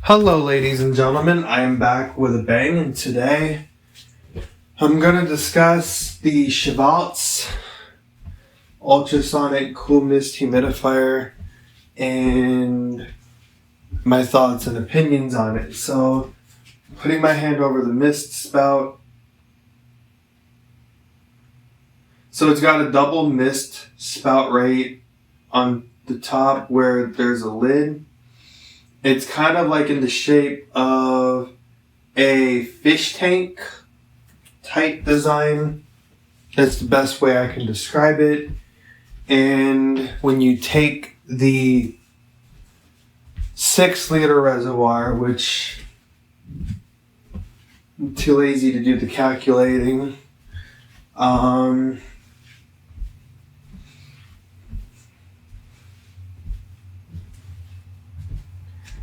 Hello ladies and gentlemen, I am back with a bang, and today I'm going to discuss the CHIVALZ ultrasonic cool mist humidifier and my thoughts and opinions on it. So, putting my hand over the mist spout. So it's got a double mist spout right on the top where there's a lid. It's kind of like in the shape of a fish tank type design. That's the best way I can describe it. And when you take the 6-liter reservoir, which I'm too lazy to do the calculating,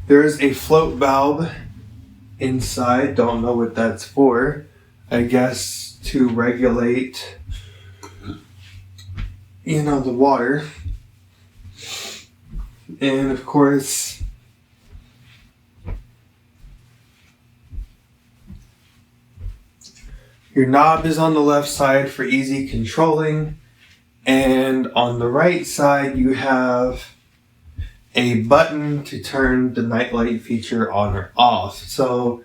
there is a float valve inside. Don't know what that's for. I guess to regulate, the water. And of course, your knob is on the left side for easy controlling. And on the right side, you have a button to turn the nightlight feature on or off. So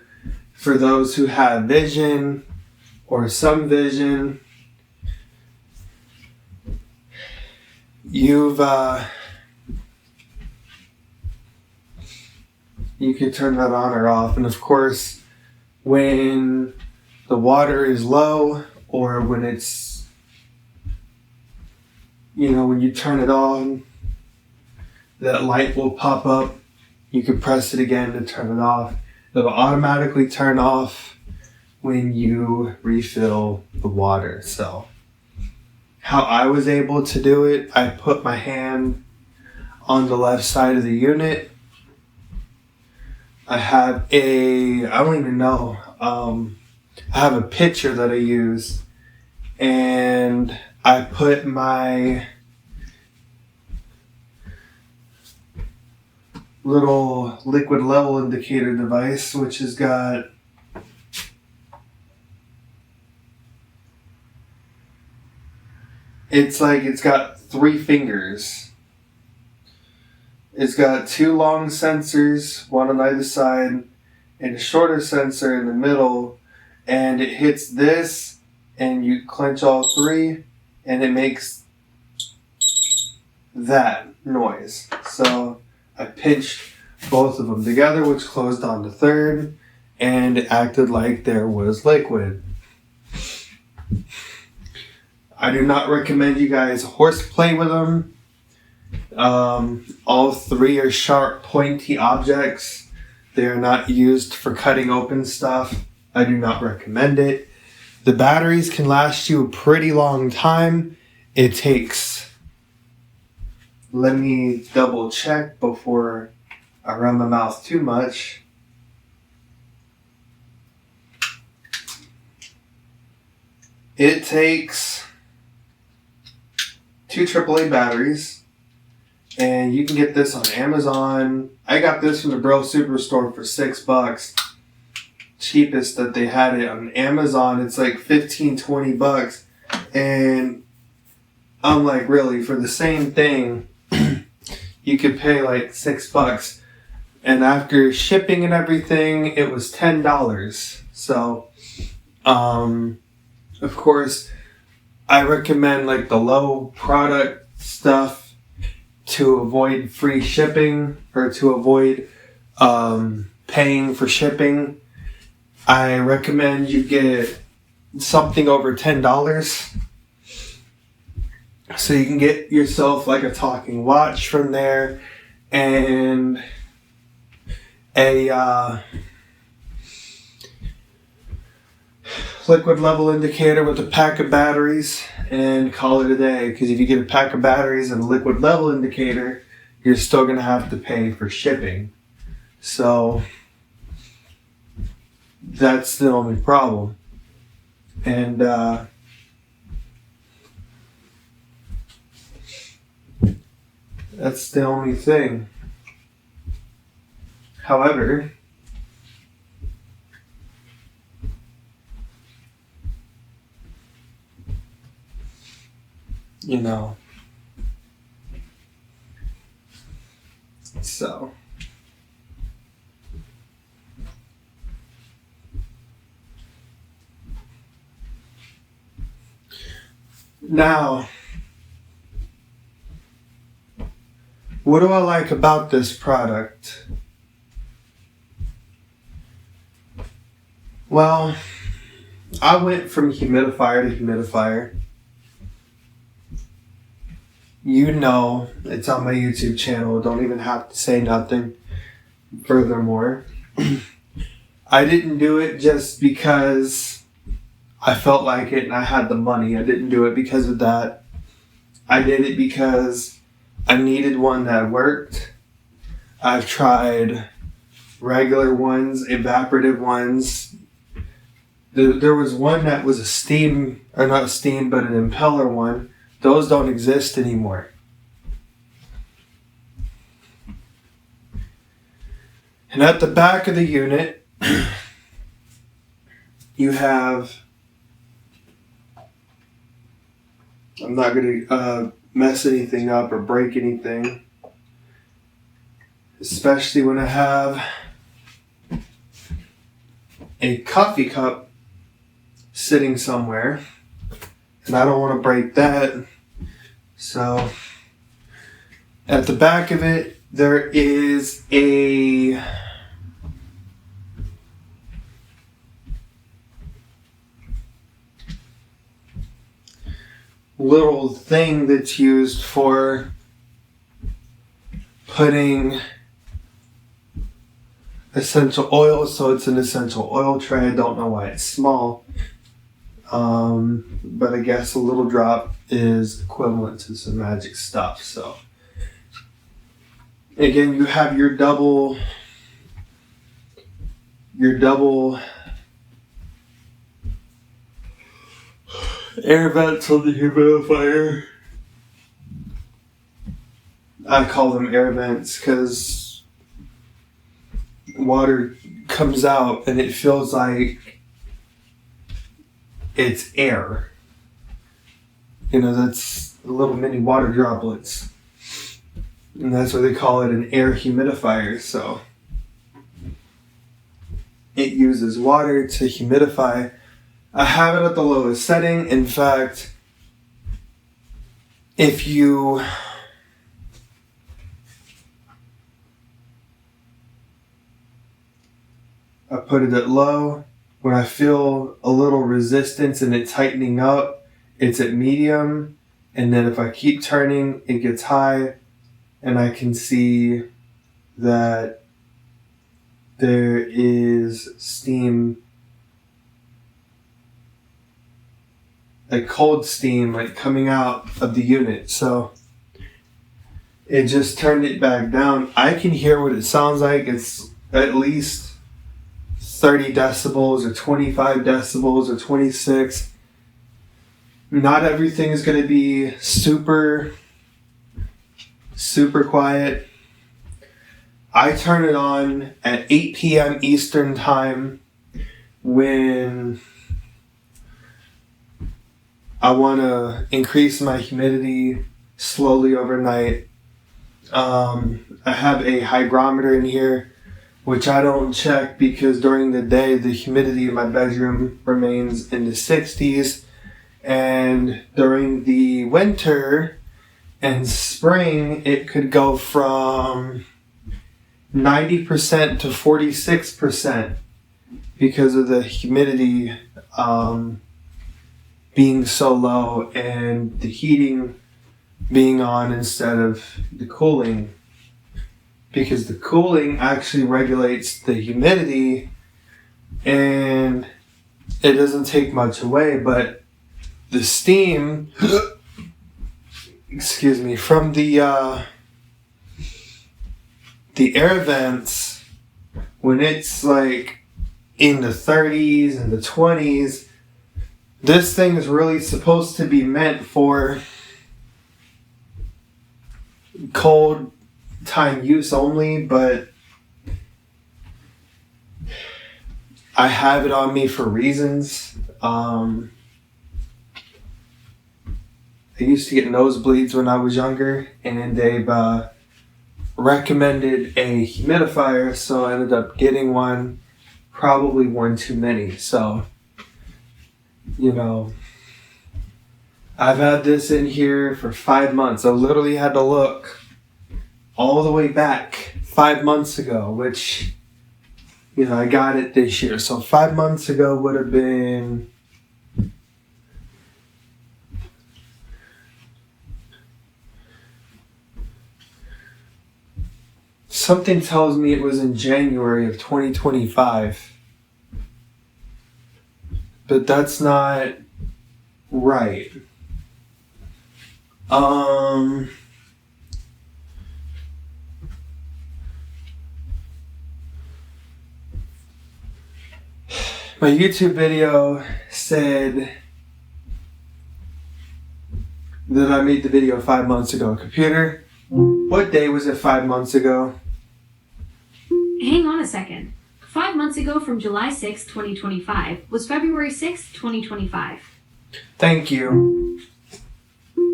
for those who have vision or some vision, you can turn that on or off. And of course, when the water is low, or when it's, when you turn it on, that light will pop up. You can press it again to turn it off. It'll automatically turn off when you refill the water. So how I was able to do it, I put my hand on the left side of the unit. I have I don't even know, I have a pitcher that I use, and I put my little liquid level indicator device, which has got it's got 3 fingers. It's got 2 long sensors, one on either side, and a shorter sensor in the middle, and it hits this, and you clench all 3, and it makes that noise. So I pinched both of them together, which closed on the third, and it acted like there was liquid. I do not recommend you guys horseplay with them. All 3 are sharp, pointy objects. They are not used for cutting open stuff. I do not recommend it. The batteries can last you a pretty long time. It takes... Let me double check before I run my mouth too much. It takes 2 AAA batteries, and you can get this on Amazon. I got this from the Bro Superstore for $6. Cheapest that they had it. On Amazon, it's like $15-20, and I'm like, really, for the same thing, you could pay like $6. And after shipping and everything, it was $10. So, of course, I recommend like the low product stuff to avoid free shipping, or to avoid paying for shipping. I recommend you get something over $10. So you can get yourself like a talking watch from there, and a liquid level indicator with a pack of batteries, and call it a day. Because if you get a pack of batteries and a liquid level indicator, you're still going to have to pay for shipping. So that's the only problem. And that's the only thing. However, you know. So. Now, what do I like about this product? Well, I went from humidifier to humidifier. You know, it's on my YouTube channel. Don't even have to say nothing. Furthermore, I didn't do it just because I felt like it and I had the money. I didn't do it because of that. I did it because I needed one that worked. I've tried regular ones, evaporative ones. There was one that was a steam, or not a steam, but an impeller one. Those don't exist anymore. And at the back of the unit, you have, I'm not going to mess anything up or break anything, especially when I have a coffee cup sitting somewhere, and I don't want to break that. So at the back of it, there is a little thing that's used for putting essential oil. So it's an essential oil tray. I don't know why it's small. But I guess a little drop is equivalent to some magic stuff. So again, you have your double air vents on the humidifier. I call them air vents because water comes out and it feels like it's air. You know, that's little mini water droplets. And that's why they call it an air humidifier. So it uses water to humidify. I have it at the lowest setting. In fact, if you I put it at low. When I feel a little resistance and it tightening up, it's at medium. And then if I keep turning, it gets high. And I can see that there is steam, like cold steam, like coming out of the unit. So it just turned it back down. I can hear what it sounds like. It's at least 30 decibels or 25 decibels or 26. Not everything is going to be super quiet. I turn it on at 8 p.m. Eastern time when I want to increase my humidity slowly overnight. I have a hygrometer in here, which I don't check because during the day the humidity in my bedroom remains in the 60s, and during the winter and spring it could go from 90% to 46% because of the humidity being so low and the heating being on instead of the cooling. Because the cooling actually regulates the humidity and it doesn't take much away, but the steam, from the air vents, when it's like in the 30s and the 20s, this thing is really supposed to be meant for cold time use only, but I have it on me for reasons. I used to get nosebleeds when I was younger, and they've recommended a humidifier, so I ended up getting one, probably one too many. So, you know, I've had this in here for 5 months. I literally had to look all the way back 5 months ago, which, you know, I got it this year. So 5 months ago would have been something tells me it was in January of 2025. But that's not right. My YouTube video said that I made the video 5 months ago. Computer, what day was it 5 months ago? Hang on a second. 5 months ago from July 6, 2025 was February 6, 2025. Thank you.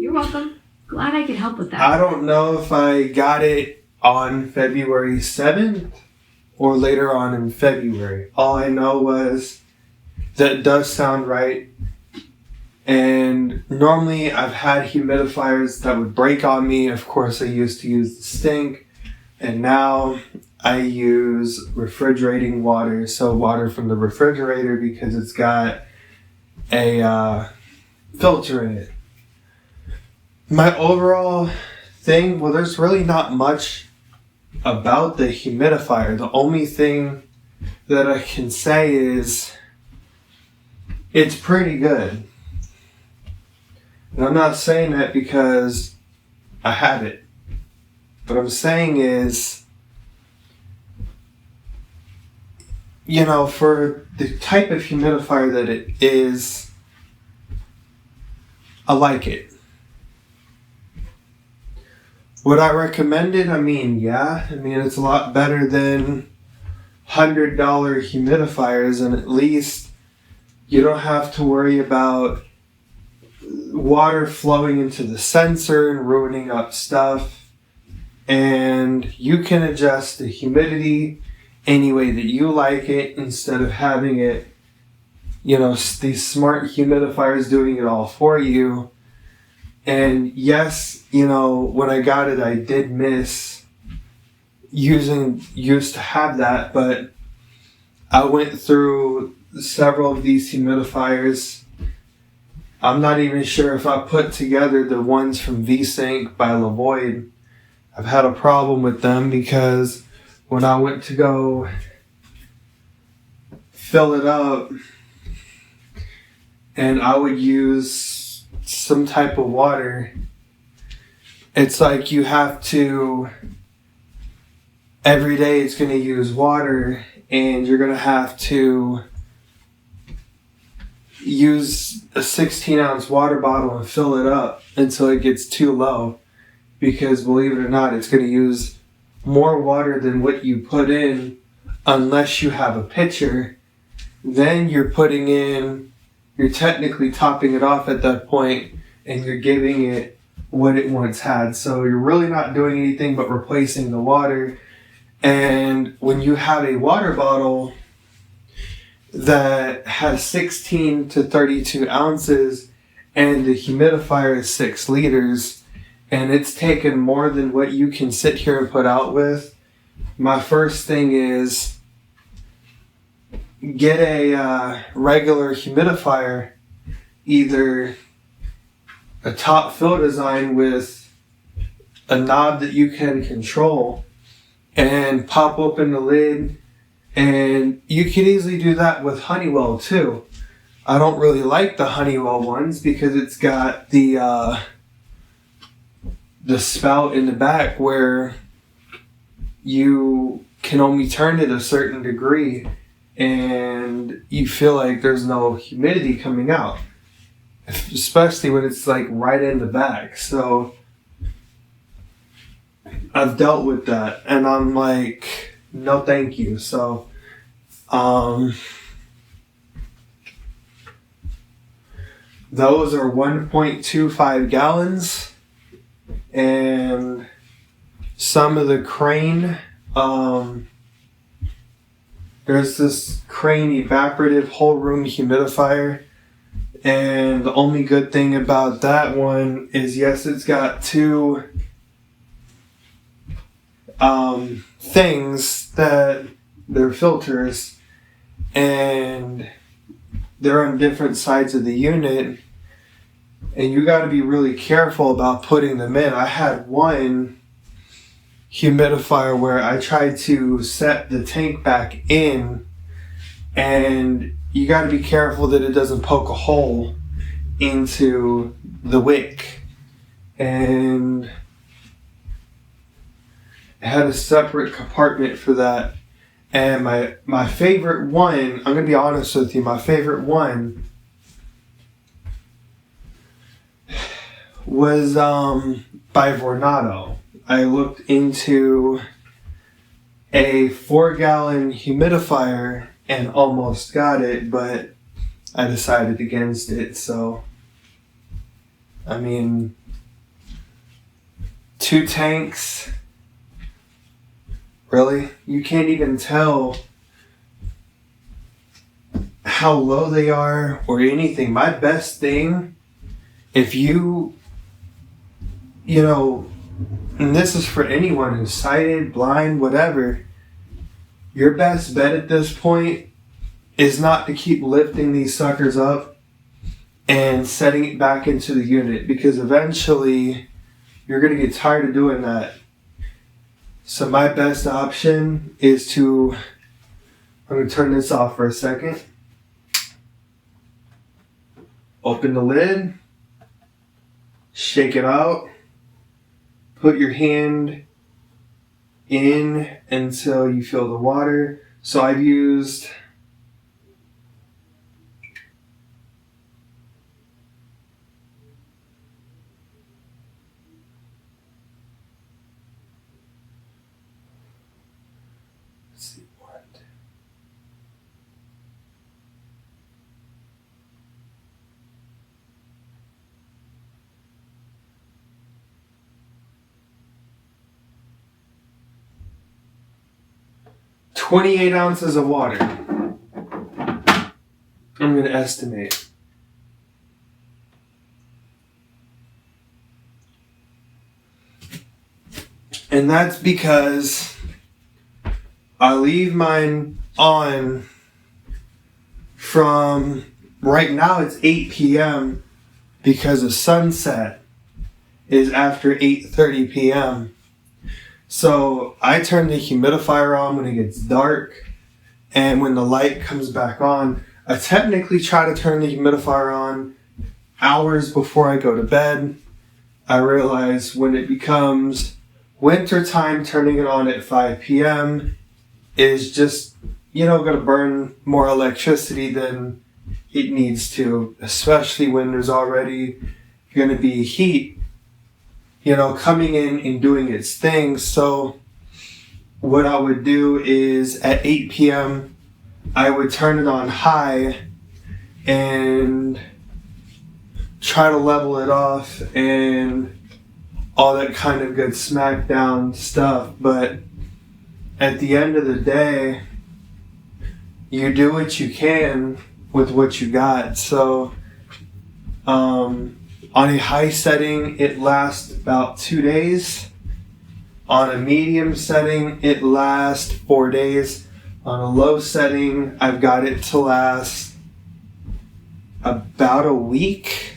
You're welcome. Glad I could help with that. I don't know if I got it on February 7th or later on in February. All I know was that it does sound right. And normally I've had humidifiers that would break on me. Of course, I used to use the stink. And now I use refrigerating water. So water from the refrigerator, because it's got a filter in it. My overall thing, well, there's really not much about the humidifier. The only thing that I can say is it's pretty good. And I'm not saying that because I have it. What I'm saying is, you know, for the type of humidifier that it is, I like it. Would I recommend it? I mean, yeah. I mean, it's a lot better than $100 humidifiers, and at least you don't have to worry about water flowing into the sensor and ruining up stuff. And you can adjust the humidity any way that you like it, instead of having it, you know, these smart humidifiers doing it all for you. And yes, you know, when I got it, I did miss used to have that, but I went through several of these humidifiers. I'm not even sure if I put together the ones from V-Sync by Lavoid. I've had a problem with them because when I went to go fill it up and I would use some type of water, it's like you have to, every day it's going to use water, and you're going to have to use a 16-ounce water bottle and fill it up until it gets too low, because believe it or not, it's going to use more water than what you put in unless you have a pitcher. Then you're technically topping it off at that point, and you're giving it what it once had. So you're really not doing anything but replacing the water. And when you have a water bottle that has 16 to 32 ounces and the humidifier is 6 liters, and it's taken more than what you can sit here and put out with, my first thing is get a regular humidifier, either a top fill design with a knob that you can control, and pop open the lid. And you can easily do that with Honeywell too. I don't really like the Honeywell ones because it's got the spout in the back where you can only turn it a certain degree, and you feel like there's no humidity coming out, especially when it's like right in the back. So I've dealt with that, and I'm like, no thank you. So Those are 1.25 gallons. And some of the Crane, there's this Crane evaporative whole room humidifier. And the only good thing about that one is, yes, it's got two things that they're filters, and they're on different sides of the unit, and you got to be really careful about putting them in. I had one humidifier where I tried to set the tank back in, and you got to be careful that it doesn't poke a hole into the wick. And it had a separate compartment for that. And my favorite one, I'm going to be honest with you, my favorite one was by Vornado. I looked into a 4-gallon humidifier and almost got it, but I decided against it. So, I mean, 2 tanks, really? You can't even tell how low they are or anything. My best thing, if you know, and this is for anyone who's sighted, blind, whatever, your best bet at this point is not to keep lifting these suckers up and setting it back into the unit, because eventually you're going to get tired of doing that. So my best option is I'm going to turn this off for a second. Open the lid, shake it out, put your hand in until you feel the water. So I've used let's see what 28 ounces of water. I'm going to estimate. And that's because I leave mine on from, right now it's 8 p.m. because the sunset is after 8:30 p.m. So I turn the humidifier on when it gets dark, and when the light comes back on, I technically try to turn the humidifier on hours before I go to bed. I realize when it becomes winter time, turning it on at 5 p.m. is just, going to burn more electricity than it needs to, especially when there's already going to be heat coming in and doing its thing. So what I would do is at 8 p.m., I would turn it on high and try to level it off and all that kind of good smackdown stuff. But at the end of the day, you do what you can with what you got. So, on a high setting, it lasts about 2 days. On a medium setting, it lasts 4 days. On a low setting, I've got it to last about a week.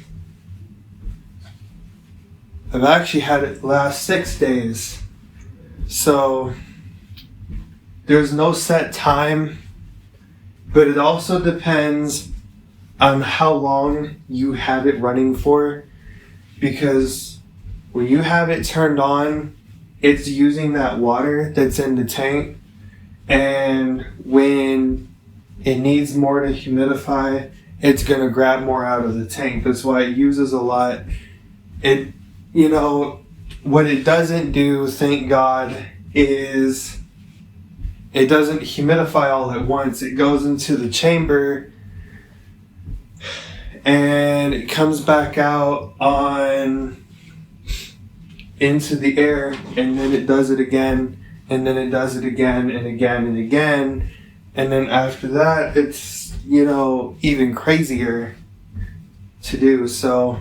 I've actually had it last 6 days. So there's no set time, but it also depends on how long you have it running for. Because when you have it turned on, it's using that water that's in the tank, and when it needs more to humidify, it's going to grab more out of the tank. That's why it uses a lot. It, what it doesn't do, thank God, is it doesn't humidify all at once. It goes into the chamber, and it comes back out into the air, and then it does it again, and then it does it again and again and again, and then after that it's, even crazier to do. So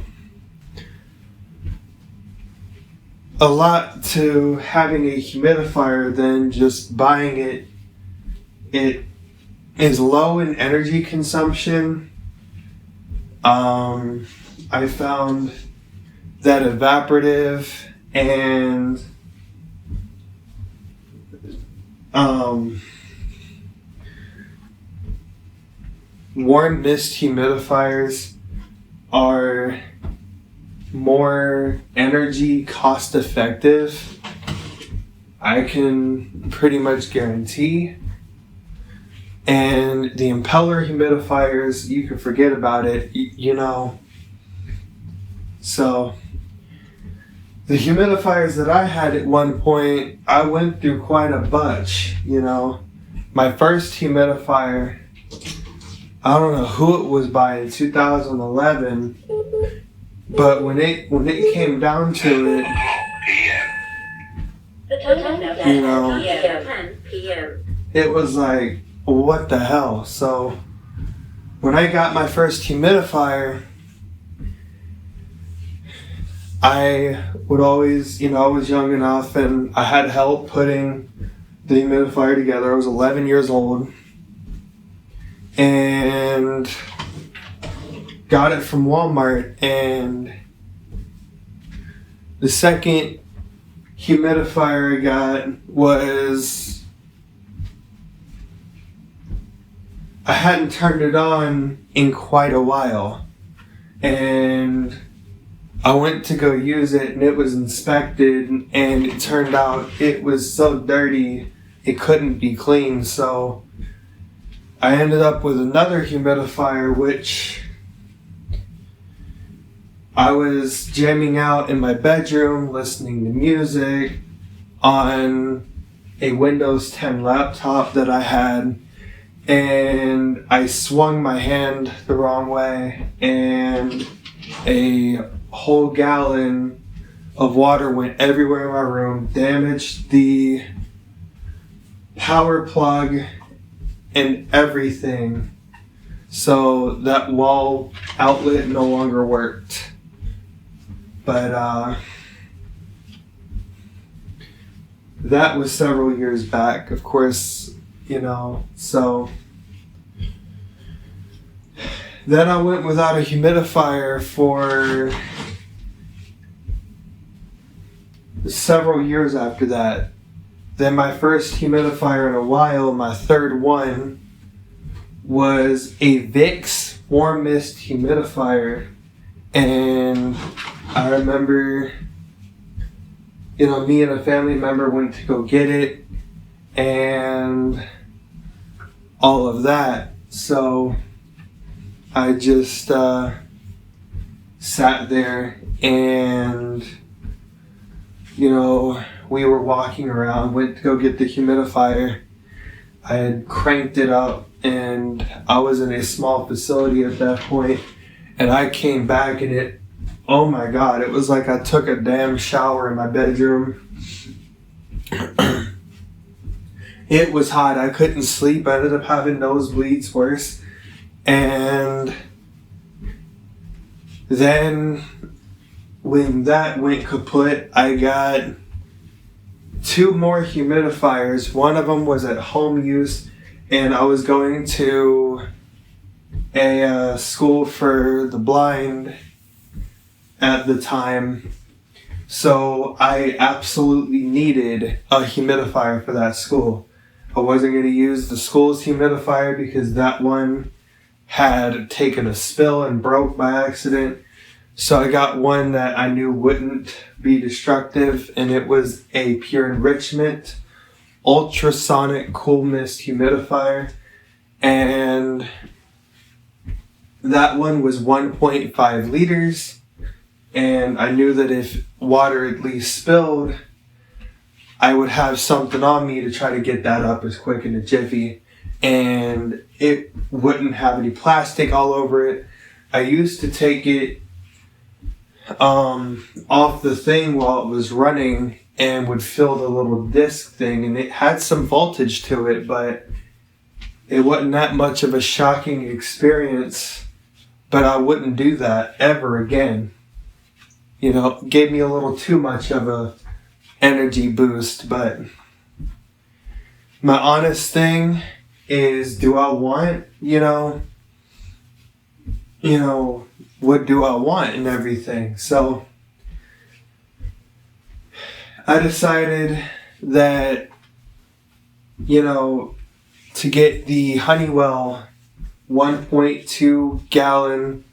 a lot to having a humidifier than just buying it. It is low in energy consumption. I found that evaporative and warm mist humidifiers are more energy cost effective. I can pretty much guarantee. And the impeller humidifiers, you can forget about it, So the humidifiers that I had at one point, I went through quite a bunch, My first humidifier, I don't know who it was by in 2011, but when it came down to it, it was like, what the hell? So when I got my first humidifier, I would always, I was young enough and I had help putting the humidifier together. I was 11 years old and got it from Walmart. And the second humidifier I got was, I hadn't turned it on in quite a while, and I went to go use it and it was inspected, and it turned out it was so dirty it couldn't be cleaned. So I ended up with another humidifier, which I was jamming out in my bedroom, listening to music on a Windows 10 laptop that I had. And I swung my hand the wrong way, and a whole gallon of water went everywhere in my room, damaged the power plug and everything. So that wall outlet no longer worked. But that was several years back, of course, so then I went without a humidifier for several years after that. Then my first humidifier in a while, my third one, was a Vicks warm mist humidifier. And I remember, me and a family member went to go get it and all of that. So I just sat there and, we were walking around, went to go get the humidifier. I had cranked it up and I was in a small facility at that point, and I came back and it, oh my God, it was like I took a damn shower in my bedroom. It was hot. I couldn't sleep. I ended up having nosebleeds, worse. And then when that went kaput, I got 2 more humidifiers. One of them was at home use, and I was going to a school for the blind at the time. So I absolutely needed a humidifier for that school. I wasn't going to use the school's humidifier because that one had taken a spill and broke by accident. So I got one that I knew wouldn't be destructive, and it was a Pure Enrichment ultrasonic cool mist humidifier. And that one was 1.5 liters. And I knew that if water at least spilled, I would have something on me to try to get that up as quick in a jiffy. And it wouldn't have any plastic all over it. I used to take it off the thing while it was running and would fill the little disc thing, and it had some voltage to it, but it wasn't that much of a shocking experience. But I wouldn't do that ever again. You know, it gave me a little too much of a energy boost. But my honest thing is, do I want, what do I want and everything? So I decided that, to get the Honeywell 1.2 gallon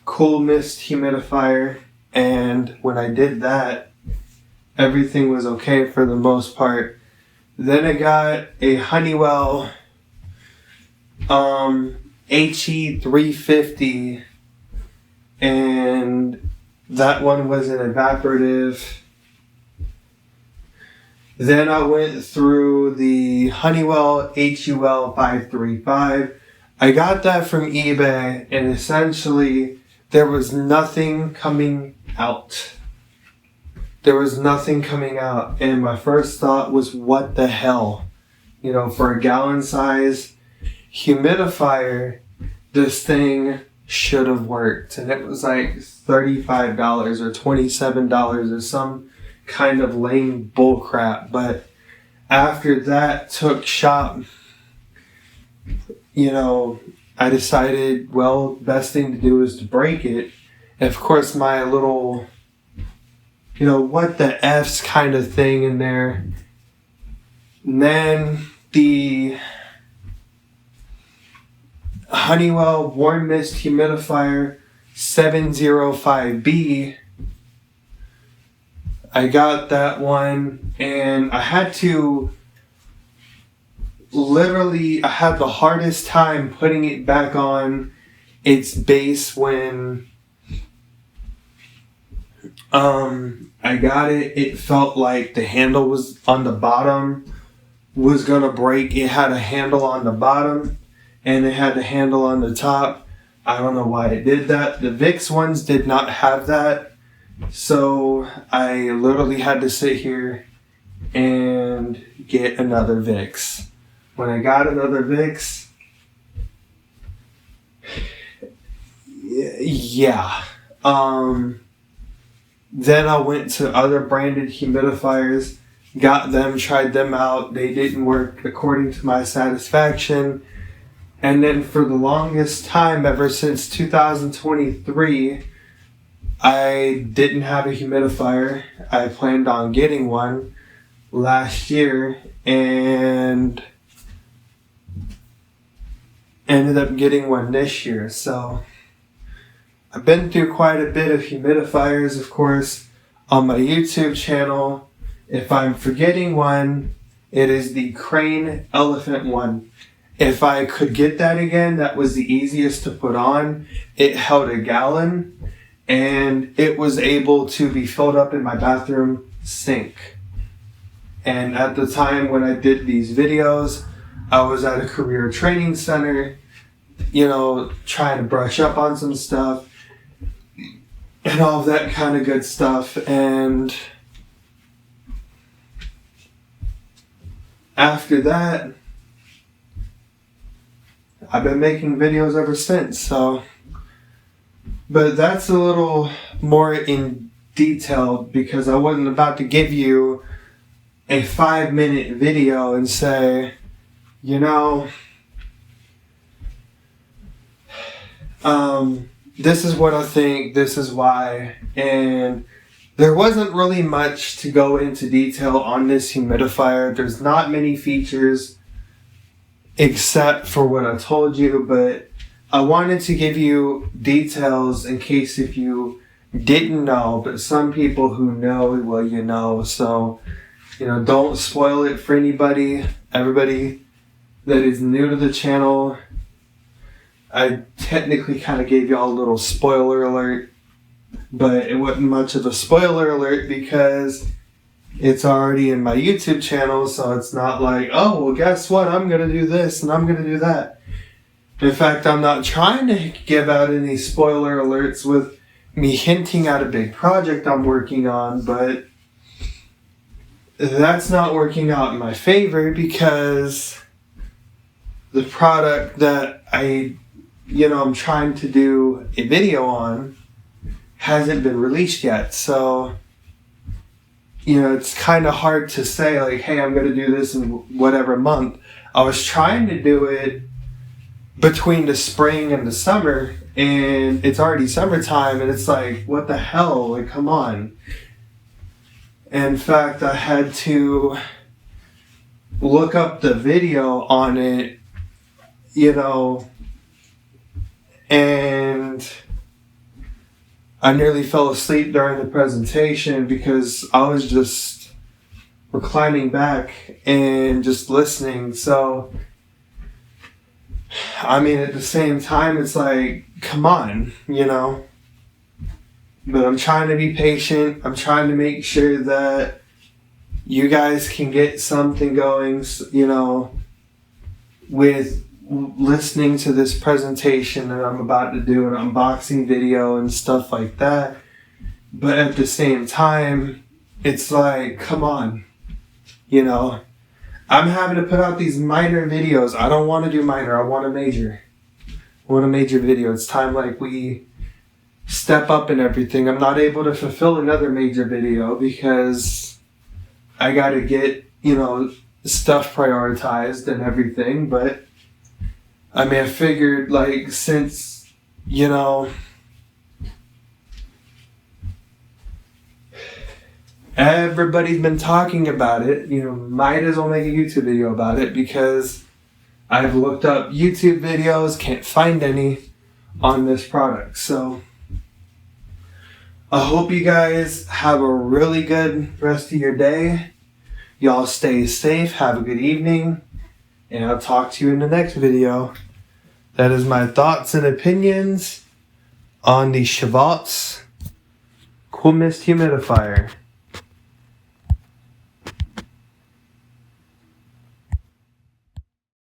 cool mist humidifier, and when I did that, everything was okay for the most part. Then I got a Honeywell HE350, and that one was an evaporative. Then I went through the Honeywell HUL 535. I got that from eBay, and essentially there was nothing coming out. There was nothing coming out, and my first thought was, what the hell? For a gallon size humidifier, this thing should have worked. And it was like $35 or $27 or some kind of lame bullcrap. But after that took shop, I decided, well, best thing to do is to break it. And of course, my little, what the F's kind of thing in there. And then the Honeywell Warm Mist Humidifier 705B. I got that one, and I had the hardest time putting it back on its base when I got it. It felt like the handle was on the bottom was gonna break. It had a handle on the bottom and it had a handle on the top. I don't know why it did that. The Vicks ones did not have that. So I literally had to sit here and get another Vicks. When I got another Vicks, yeah. Then I went to other branded humidifiers, got them, tried them out. They didn't work according to my satisfaction. And then for the longest time, ever since 2023, I didn't have a humidifier. I planned on getting one last year and ended up getting one this year. So I've been through quite a bit of humidifiers, of course, on my YouTube channel. If I'm forgetting one, it is the Crane Elephant one. If I could get that again, that was the easiest to put on. It held a gallon and it was able to be filled up in my bathroom sink. And at the time when I did these videos, I was at a career training center, trying to brush up on some stuff and all of that kind of good stuff. And after that, I've been making videos ever since. So, but that's a little more in detail because I wasn't about to give you a 5-minute video and say, this is what I think, this is why. And there wasn't really much to go into detail on this humidifier. There's not many features except for what I told you, but I wanted to give you details in case if you didn't know, but some people who know, well, So, don't spoil it for anybody. Everybody that is new to the channel, I technically kind of gave y'all a little spoiler alert, but it wasn't much of a spoiler alert because it's already in my YouTube channel, so it's not like, oh, well, guess what? I'm going to do this and I'm going to do that. In fact, I'm not trying to give out any spoiler alerts with me hinting at a big project I'm working on, but that's not working out in my favor because the product that I'm trying to do a video on hasn't been released yet. So, it's kind of hard to say like, hey, I'm going to do this in whatever month. I was trying to do it between the spring and the summer, and it's already summertime, and it's like, what the hell? Like, come on. In fact, I had to look up the video on it, and I nearly fell asleep during the presentation because I was just reclining back and just listening. So, I mean, at the same time, it's like, come on, But I'm trying to be patient. I'm trying to make sure that you guys can get something going, with listening to this presentation that I'm about to do, an unboxing video and stuff like that. But at the same time, it's like, come on, I'm having to put out these minor videos. I don't want to do minor. I want a major. I want a major video. It's time like we step up and everything. I'm not able to fulfill another major video because I got to get, stuff prioritized and everything. But I mean, I figured like since, everybody's been talking about it, might as well make a YouTube video about it because I've looked up YouTube videos, can't find any on this product. So I hope you guys have a really good rest of your day. Y'all stay safe, have a good evening, and I'll talk to you in the next video. That is my thoughts and opinions on the CHIVALZ Cool Mist Humidifier.